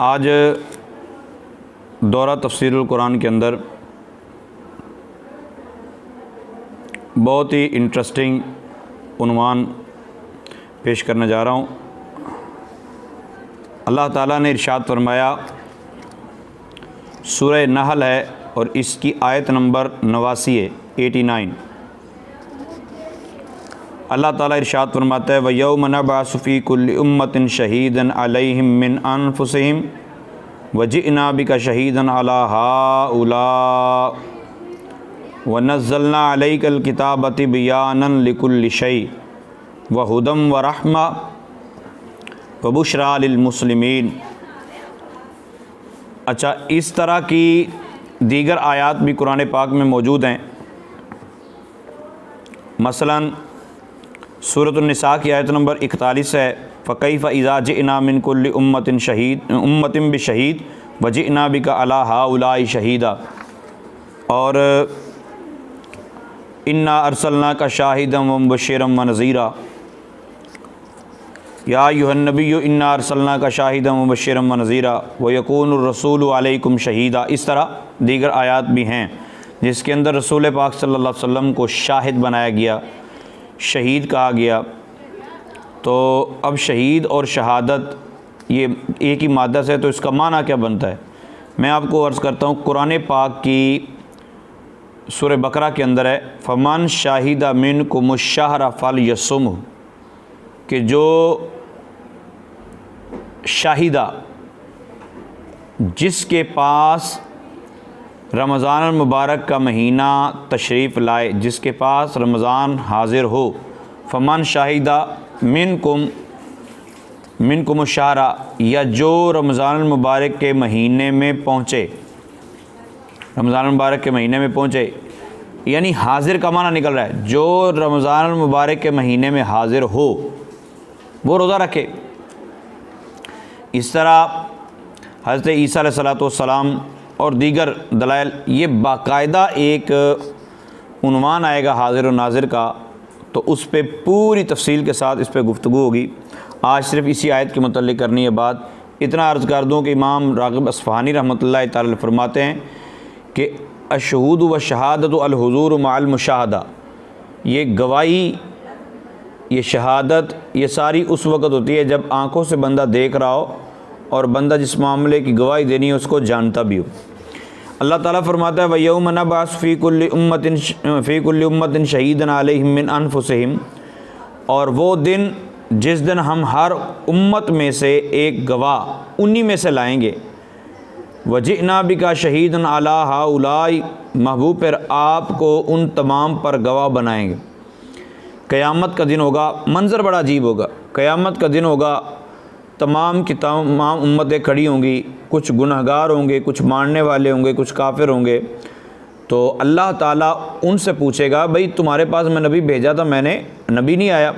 آج دورہ تفسیر القرآن کے اندر بہت ہی انٹرسٹنگ عنوان پیش کرنے جا رہا ہوں۔ اللہ تعالیٰ نے ارشاد فرمایا، سورہ نحل ہے اور اس کی آیت نمبر 89 ہے، 89۔ اللہ تعالیٰ ارشاد فرماتا ہے، وَيَوْمَ نَبْعَثُ فِي كُلِّ أُمَّةٍ شَهِيدًا عَلَيْهِمْ مِنْ أَنفُسِهِمْ وَجِئْنَا بِكَ شَهِيدًا عَلَى هَؤُلَاءِ وَنَزَّلْنَا عَلَيْكَ الْكِتَابَ تِبْيَانًا لِكُلِّ شَيْءٍ وَهُدًى وَرَحْمَةً وَبُشْرَىٰ لِلْمُسْلِمِينَ۔ اچھا، اس طرح کی دیگر آیات بھی قرآن پاک میں موجود ہیں۔ مثلاً سورۃ النساء کی آیت نمبر 41 ہے، فَكَيْفَ إِذَا جِئْنَا مِنْ كُلِّ أُمَّةٍ بِشَهِيدٍ وَجِئْنَا بِكَ عَلَى هَؤُلَاءِ شَهِيدًا، اور إِنَّا أَرْسَلْنَاكَ شَاهِدًا وَمُبَشِّرًا وَنَذِيرًا، یا ایھا النبی انا ارسلناک شاہدا ومبشرا ونذیرا ویکون الرسول علیکم شہیدا۔ اس طرح دیگر آیات بھی ہیں جس کے اندر رسول پاک صلی اللہ علیہ وسلم کو شاہد بنایا گیا، شہید کہا گیا۔ تو اب شہید اور شہادت یہ ایک ہی مادہ سے، تو اس کا معنی کیا بنتا ہے؟ میں آپ کو عرض کرتا ہوں، قرآن پاک کی سورہ بقرہ کے اندر ہے، فمن شاہد منکم الشہر فلیصمہ، کہ جو شاہدہ، جس کے پاس رمضان المبارک کا مہینہ تشریف لائے، جس کے پاس رمضان حاضر ہو، فمن شاہدہ منکم الشہر، یا جو رمضان المبارک کے مہینے میں پہنچے، رمضان المبارک کے مہینے میں پہنچے، یعنی حاضر کا معنی نکل رہا ہے، جو رمضان المبارک کے مہینے میں حاضر ہو وہ روزہ رکھے۔ اس طرح حضرت عیسیٰ علیہ السلام اور دیگر دلائل، یہ باقاعدہ ایک عنوان آئے گا حاضر و ناظر کا، تو اس پہ پوری تفصیل کے ساتھ اس پہ گفتگو ہوگی۔ آج صرف اسی آیت کے متعلق کرنی ہے بات۔ اتنا عرض کر دوں کہ امام راغب اصفہانی رحمۃ اللہ تعالی فرماتے ہیں کہ الشہود و شہادت الحضور مع المشاہدہ، یہ گواہی، یہ شہادت، یہ ساری اس وقت ہوتی ہے جب آنکھوں سے بندہ دیکھ رہا ہو اور بندہ جس معاملے کی گواہی دینی ہے اس کو جانتا بھی ہو۔ اللہ تعالیٰ فرماتا ہے، وَيَوْمَ نَبْعَثُ فِي كُلِّ أُمَّةٍ شَهِيدًا عَلَيْهِمْ مِنْ أَنفُسِهِمْ، اور وہ دن جس دن ہم ہر امت میں سے ایک گواہ انہی میں سے لائیں گے۔ وَجِئْنَا بِكَ شَهِيدًا عَلَى هَؤُلَاءِ، محبوب پر آپ کو ان تمام پر گواہ بنائیں گے۔ قیامت کا دن ہوگا، منظر بڑا عجیب ہوگا۔ قیامت کا دن ہوگا، تمام کی تمام امتیں کھڑی ہوں گی، کچھ گنہگار ہوں گے، کچھ ماننے والے ہوں گے، کچھ کافر ہوں گے۔ تو اللہ تعالیٰ ان سے پوچھے گا، بھئی تمہارے پاس میں نبی بھیجا تھا، میں نے نبی نہیں آیا؟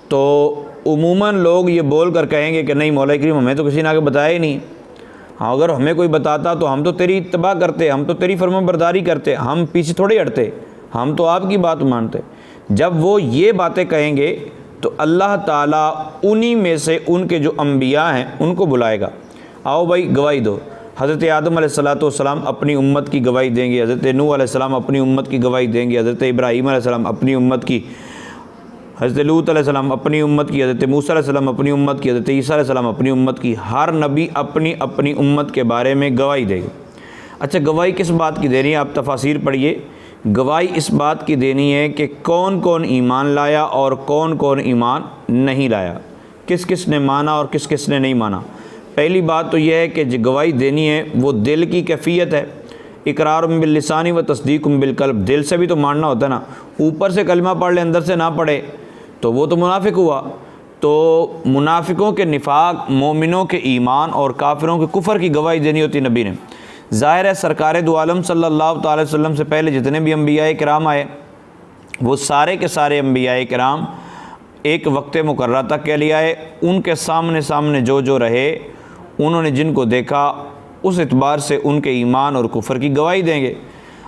تو عموماً لوگ یہ بول کر کہیں گے کہ نہیں مولا کریم، ہمیں تو کسی نے آگے بتایا ہی نہیں۔ ہاں، اگر ہمیں کوئی بتاتا تو ہم تو تیری اتباع کرتے، ہم تو تیری فرما برداری کرتے، ہم پیچھے تھوڑے ہٹتے، ہم تو آپ کی بات مانتے۔ جب وہ یہ باتیں کہیں گے تو اللہ تعالیٰ انہی میں سے ان کے جو انبیاء ہیں ان کو بلائے گا، آؤ بھائی گواہی دو۔ حضرت آدم علیہ السلام اپنی امت کی گواہی دیں گے، حضرت نوح علیہ السلام اپنی امت کی گواہی دیں گے، حضرت ابراہیم علیہ السلام اپنی امت کی، حضرت لوط علیہ السلام اپنی امت کی، حضرت موسیٰ علیہ السلام اپنی امت کی، حضرت عیسیٰ علیہ السلام اپنی امت کی۔ ہر نبی اپنی اپنی امت کے بارے میں گواہی دے گا۔ اچھا، گواہی کس بات کی دینی ہے؟ آپ تفاسیر پڑھیے۔ گواہی اس بات کی دینی ہے کہ کون کون ایمان لایا اور کون کون ایمان نہیں لایا، کس کس نے مانا اور کس کس نے نہیں مانا۔ پہلی بات تو یہ ہے کہ جو گواہی دینی ہے وہ دل کی کیفیت ہے، اقرار باللسان و تصدیق بالقلب، دل سے بھی تو ماننا ہوتا ہے نا۔ اوپر سے کلمہ پڑھ لے اندر سے نہ پڑھے تو وہ تو منافق ہوا۔ تو منافقوں کے نفاق، مومنوں کے ایمان اور کافروں کے کفر کی گواہی دینی ہوتی نبی نے۔ ظاہر ہے سرکار دو عالم صلی اللہ تعالی وسلم سے پہلے جتنے بھی انبیاء کرام آئے وہ سارے کے سارے انبیاء کرام ایک وقت مقررہ تک کے لیے آئے، ان کے سامنے جو رہے، انہوں نے جن کو دیکھا اس اعتبار سے ان کے ایمان اور کفر کی گواہی دیں گے۔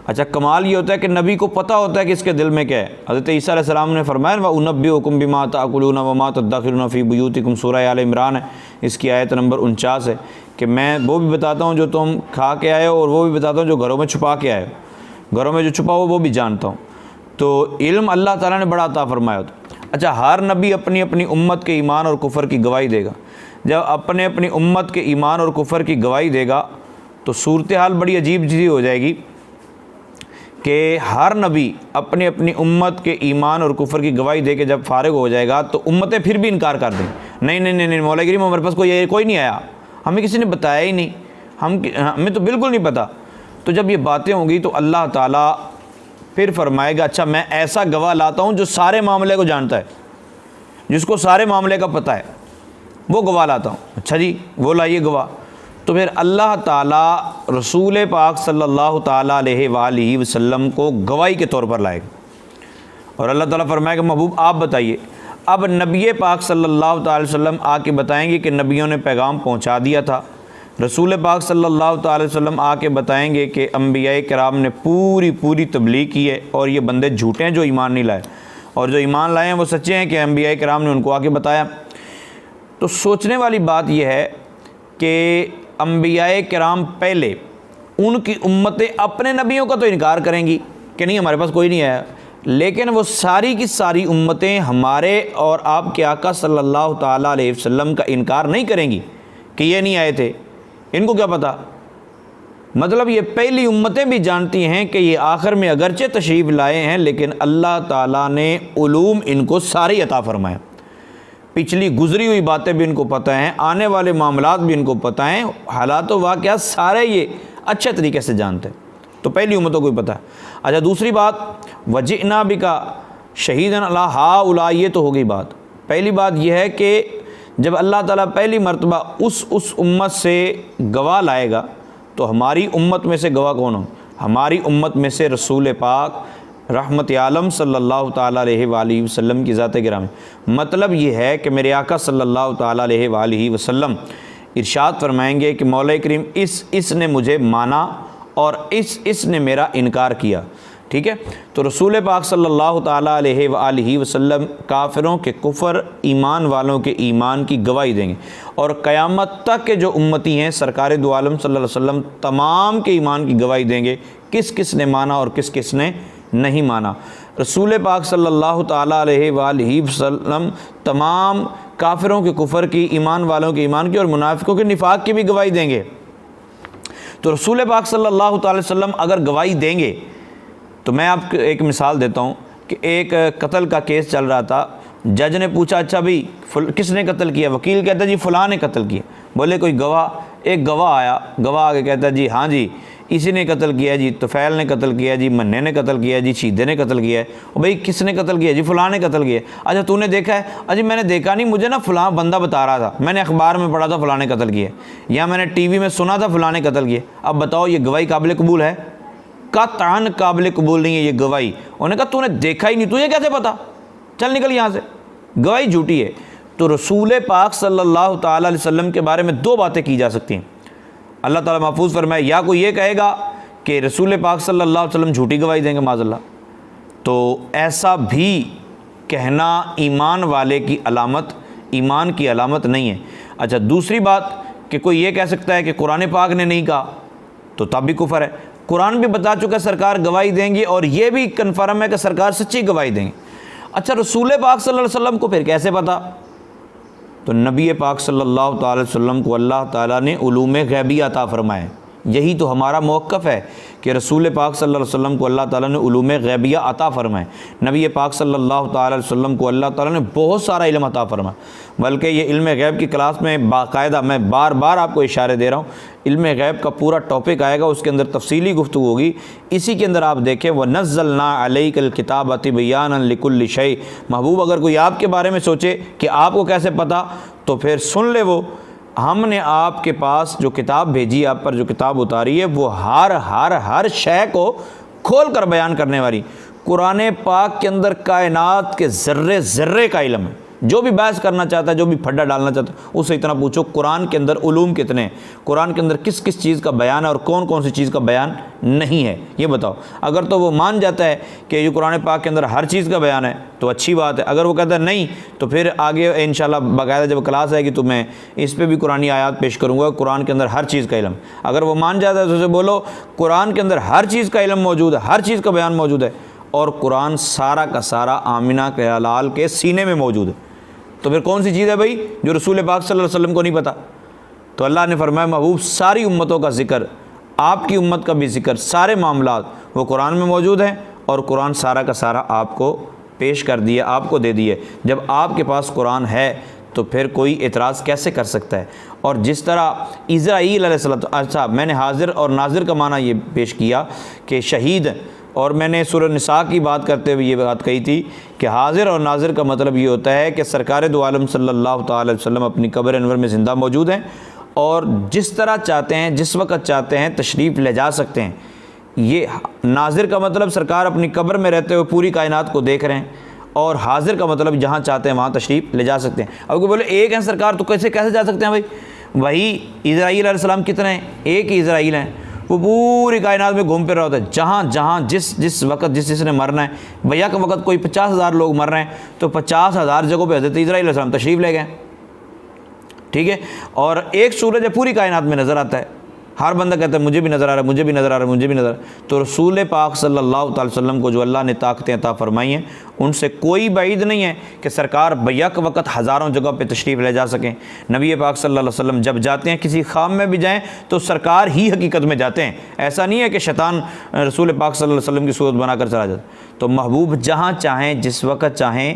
اچھا، کمال یہ ہوتا ہے کہ نبی کو پتہ ہوتا ہے کہ اس کے دل میں کیا ہے۔ حضرت عیسیٰ علیہ السلام نے فرمایا، وَأُنَبِّئُكُم بِمَا تَأْكُلُونَ وَمَا تَدَّخِرُونَ فِي بُيُوتِكُمْ، سورہ آل عمران ہے، اس کی آیت نمبر 49 ہے کہ میں وہ بھی بتاتا ہوں جو تم کھا کے آئے ہو، اور وہ بھی بتاتا ہوں جو گھروں میں چھپا کے آئے ہو، گھروں میں جو چھپا ہو وہ بھی جانتا ہوں۔ تو علم اللہ تعالیٰ نے بڑا عطا فرمایا ہوتا۔ اچھا، ہر نبی اپنی اپنی امت کے ایمان اور کفر کی گواہی دے گا۔ جب اپنے اپنی امت کے ایمان اور کفر کی گواہی دے گا تو صورتحال بڑی عجیب سی ہو جائے گی کہ ہر نبی اپنی اپنی امت کے ایمان اور کفر کی گواہی دے کے جب فارغ ہو جائے گا تو امتیں پھر بھی انکار کر دیں، نہیں نہیں نہیں نہیں مولا کریم ہمارے پاس کوئی نہیں آیا، ہمیں کسی نے بتایا ہی نہیں، ہمیں تو بالکل نہیں پتہ۔ تو جب یہ باتیں ہوں گی تو اللہ تعالیٰ پھر فرمائے گا اچھا میں ایسا گواہ لاتا ہوں جو سارے معاملے کو جانتا ہے، جس کو سارے معاملے کا پتہ ہے، وہ گواہ لاتا ہوں۔ اچھا جی وہ لائیے گواہ۔ تو پھر اللہ تعالیٰ رسول پاک صلی اللہ تعالیٰ علیہ وآلہ وسلم کو گواہی کے طور پر لائے گا، اور اللہ تعالیٰ فرمائے گا محبوب آپ بتائیے۔ اب نبی پاک صلی اللہ تعالیٰ علیہ وسلم آ کے بتائیں گے کہ نبیوں نے پیغام پہنچا دیا تھا، رسول پاک صلی اللہ تعالیٰ علیہ وسلم آ کے بتائیں گے کہ انبیاء کرام نے پوری تبلیغ کی ہے اور یہ بندے جھوٹے ہیں جو ایمان نہیں لائے، اور جو ایمان لائے ہیں وہ سچے ہیں کہ انبیاء کرام نے ان کو آ کے بتایا۔ تو سوچنے والی بات یہ ہے کہ انبیاء کرام پہلے ان کی امتیں اپنے نبیوں کا تو انکار کریں گی کہ نہیں ہمارے پاس کوئی نہیں آیا، لیکن وہ ساری کی ساری امتیں ہمارے اور آپ کے آقا صلی اللہ تعالیٰ علیہ وسلم کا انکار نہیں کریں گی کہ یہ نہیں آئے تھے، ان کو کیا پتہ؟ مطلب یہ پہلی امتیں بھی جانتی ہیں کہ یہ آخر میں اگرچہ تشریف لائے ہیں لیکن اللہ تعالیٰ نے علوم ان کو ساری عطا فرمائے، پچھلی گزری ہوئی باتیں بھی ان کو پتہ ہیں، آنے والے معاملات بھی ان کو پتہ ہیں، حالات و واقعات سارے یہ اچھے طریقے سے جانتے ہیں۔ تو پہلی امتوں کو بھی پتہ ہے۔ اچھا دوسری بات وجئنا بک شہیدا علی ہؤلاء، یہ تو ہو گئی بات۔ پہلی بات یہ ہے کہ جب اللہ تعالیٰ پہلی مرتبہ اس امت سے گواہ لائے گا تو ہماری امت میں سے گواہ کون ہو؟ ہماری امت میں سے رسول پاک رحمت عالم صلی اللہ تعالیٰ علیہ وآلہ وسلم کی ذات گرامی۔ مطلب یہ ہے کہ میرے آقا صلی اللہ تعالیٰ علیہ وآلہ وسلم ارشاد فرمائیں گے کہ مولا کریم اس نے مجھے مانا اور اس نے میرا انکار کیا، ٹھیک ہے؟ تو رسول پاک صلی اللہ تعالیٰ علیہ وآلہ وسلم کافروں کے کفر، ایمان والوں کے ایمان کی گواہی دیں گے، اور قیامت تک کے جو امتی ہیں سرکار دو عالم صلی اللہ علیہ وسلم تمام کے ایمان کی گواہی دیں گے، کس نے مانا اور کس نے نہیں مانا۔ رسول پاک صلی اللہ تعالیٰ علیہ وآلہ وسلم تمام کافروں کے کفر کی، ایمان والوں کے ایمان کی، اور منافقوں کے نفاق کی بھی گواہی دیں گے۔ تو رسول پاک صلی اللہ تعالیٰ علیہ وسلم اگر گواہی دیں گے تو میں آپ کو ایک مثال دیتا ہوں کہ ایک قتل کا کیس چل رہا تھا، جج نے پوچھا اچھا بھئی کس نے قتل کیا؟ وکیل کہتا جی فلاں نے قتل کیا۔ بولے کوئی گواہ؟ ایک گواہ آیا، گواہ آگے کہتا جی ہاں جی اسی نے قتل کیا جی، طفیل نے قتل کیا جی، منّے نے قتل کیا جی، شیدے نے قتل کیا ہے۔ اور بھئی کس نے قتل کیا؟ جی فلاں نے قتل کیا۔ اچھا تو نے دیکھا ہے؟ اجی میں نے دیکھا نہیں، مجھے نا فلاں بندہ بتا رہا تھا، میں نے اخبار میں پڑھا تھا فلاں نے قتل کیا، یا میں نے ٹی وی میں سنا تھا فلاں نے قتل کیا۔ اب بتاؤ یہ گواہی قابل قبول ہے؟ قطعاً قابل قبول نہیں ہے یہ گواہی۔ انہوں نے کہا تو نے دیکھا ہی نہیں، تجھے کیسے پتا؟ چل نکل یہاں سے، گواہی جھوٹی ہے۔ تو رسول پاک صلی اللہ تعالیٰ علیہ وسلم کے بارے میں دو باتیں کی جا سکتی ہیں۔ اللہ تعالیٰ محفوظ فرمائے، یا کوئی یہ کہے گا کہ رسول پاک صلی اللہ علیہ وسلم جھوٹی گواہی دیں گے معاذ اللہ، تو ایسا بھی کہنا ایمان والے کی علامت، ایمان کی علامت نہیں ہے۔ اچھا دوسری بات کہ کوئی یہ کہہ سکتا ہے کہ قرآن پاک نے نہیں کہا، تو تب بھی کفر ہے۔ قرآن بھی بتا چکا سرکار گواہی دیں گی، اور یہ بھی کنفرم ہے کہ سرکار سچی گواہی دیں گے۔ اچھا رسول پاک صلی اللہ علیہ وسلم کو پھر کیسے پتا؟ تو نبی پاک صلی اللہ تعالی وسلم کو اللہ تعالیٰ نے علوم غیبی عطا فرمائے۔ یہی تو ہمارا موقف ہے کہ رسول پاک صلی اللہ علیہ وسلم کو اللہ تعالیٰ نے علوم غیبیہ عطا فرمائے، نبی پاک صلی اللہ تعالی وسلم کو اللہ تعالیٰ نے بہت سارا علم عطا فرمایا۔ بلکہ یہ علم غیب کی کلاس میں باقاعدہ میں بار بار آپ کو اشارے دے رہا ہوں، علم غیب کا پورا ٹاپک آئے گا، اس کے اندر تفصیلی گفتگو ہوگی۔ اسی کے اندر آپ دیکھیں وَنَزَّلْنَا عَلَيْكَ الْكِتَابَ بِيَانًا لِكُلِّ شَيْءٍ۔ محبوب اگر کوئی آپ کے بارے میں سوچے کہ آپ کو کیسے پتہ، تو پھر سن لے، وہ ہم نے آپ کے پاس جو کتاب بھیجی، آپ پر جو کتاب اتاری ہے، وہ ہر شے کو کھول کر بیان کرنے والی۔ قرآن پاک کے اندر کائنات کے ذرے ذرے کا علم ہے، جو بھی بحث کرنا چاہتا ہے, جو بھی پھڈا ڈالنا چاہتا ہے, اس سے اتنا پوچھو قرآن کے اندر علوم کتنے ہیں, قرآن کے اندر کس کس چیز کا بیان ہے اور کون کون سی چیز کا بیان نہیں ہے, یہ بتاؤ. اگر تو وہ مان جاتا ہے کہ یہ قرآن پاک کے اندر ہر چیز کا بیان ہے تو اچھی بات ہے. اگر وہ کہتا ہے نہیں, تو پھر آگے انشاءاللہ باقاعدہ جب کلاس آئے گی تو میں اس پہ بھی قرآنی آیات پیش کروں گا, قرآن کے اندر ہر چیز کا علم. اگر وہ مان جاتا ہے تو اسے بولو قرآن کے اندر ہر چیز کا علم موجود ہے, ہر چیز کا بیان موجود ہے, اور قرآن سارا کا سارا آمنہ کے لال کے سینے میں موجود ہے. تو پھر کون سی چیز ہے بھائی جو رسول پاک صلی اللہ علیہ وسلم کو نہیں پتہ؟ تو اللہ نے فرمایا محبوب ساری امتوں کا ذکر, آپ کی امت کا بھی ذکر, سارے معاملات وہ قرآن میں موجود ہیں, اور قرآن سارا کا سارا آپ کو پیش کر دیا, آپ کو دے دیے. جب آپ کے پاس قرآن ہے تو پھر کوئی اعتراض کیسے کر سکتا ہے؟ اور جس طرح اسرائیل علیہ السلام, اچھا میں نے حاضر اور ناظر کا معنی یہ پیش کیا کہ شہید, اور میں نے سورہ نساء کی بات کرتے ہوئے یہ بات کہی تھی کہ حاضر اور ناظر کا مطلب یہ ہوتا ہے کہ سرکار دو عالم صلی اللہ تعالی علیہ وسلم اپنی قبر انور میں زندہ موجود ہیں, اور جس طرح چاہتے ہیں جس وقت چاہتے ہیں تشریف لے جا سکتے ہیں. یہ ناظر کا مطلب سرکار اپنی قبر میں رہتے ہوئے پوری کائنات کو دیکھ رہے ہیں, اور حاضر کا مطلب جہاں چاہتے ہیں وہاں تشریف لے جا سکتے ہیں. اب کوئی بولے ایک ہیں سرکار تو کیسے جا سکتے ہیں بھائی؟ وہی اسرائیل علیہ السلام کتنے ہیں؟ ایک ہی اسرائیل ہیں, وہ پوری کائنات میں گھوم پھر رہا ہوتا ہے. جہاں جہاں جس وقت جس نے مرنا ہے, بیک وقت کوئی 50,000 لوگ مر رہے ہیں تو 50,000 جگہوں پہ حضرت اسرائیل علیہ السلام تشریف لے گئے, ٹھیک ہے. اور ایک سورج ہے پوری کائنات میں نظر آتا ہے, ہر بندہ کہتا ہے مجھے بھی نظر آ رہا ہے, مجھے بھی نظر آ رہا ہے, مجھے بھی نظر آ رہا ہے. تو رسول پاک صلی اللہ تعالی وسلم کو جو اللہ نے طاقتیں عطا فرمائی ہیں, ان سے کوئی بعید نہیں ہے کہ سرکار بیک وقت ہزاروں جگہ پہ تشریف لے جا سکیں. نبی پاک صلی اللہ علیہ وسلم جب جاتے ہیں کسی خواب میں بھی جائیں تو سرکار ہی حقیقت میں جاتے ہیں, ایسا نہیں ہے کہ شیطان رسول پاک صلی اللہ علیہ وسلم کی صورت بنا کر چلا جاتا. تو محبوب جہاں چاہیں جس وقت چاہیں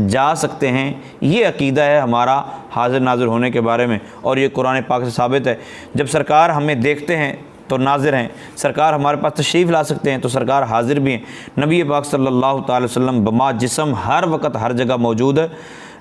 جا سکتے ہیں. یہ عقیدہ ہے ہمارا حاضر ناظر ہونے کے بارے میں, اور یہ قرآن پاک سے ثابت ہے. جب سرکار ہمیں دیکھتے ہیں تو ناظر ہیں, سرکار ہمارے پاس تشریف لا سکتے ہیں تو سرکار حاضر بھی ہیں. نبی پاک صلی اللہ تعالی وسلم بما جسم ہر وقت ہر جگہ موجود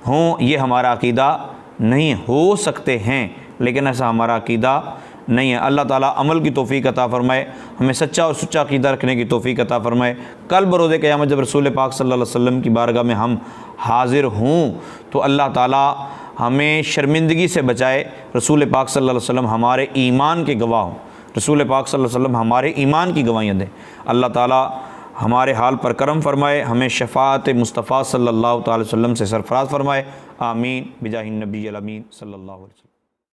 ہوں, یہ ہمارا عقیدہ نہیں ہے. ہو سکتے ہیں لیکن ایسا ہمارا عقیدہ نہیں ہے. اللہ تعالیٰ عمل کی توفیق عطا فرمائے, ہمیں سچا اور سچا عقیدہ رکھنے کی توفیق عطا فرمائے. کل بروز قیامت جب رسول پاک صلی اللہ علیہ وسلم کی بارگاہ میں ہم حاضر ہوں تو اللہ تعالیٰ ہمیں شرمندگی سے بچائے. رسول پاک صلی اللہ علیہ وسلم ہمارے ایمان کے گواہ ہوں, رسول پاک صلی اللہ علیہ وسلم ہمارے ایمان کی گواہیاں دیں. اللہ تعالیٰ ہمارے حال پر کرم فرمائے, ہمیں شفاعت مصطفیٰ صلی اللہ تعالی وسلم سے سرفراز فرمائے. آمین بجاہ النبی الامین صلی اللہ علیہ وسلم.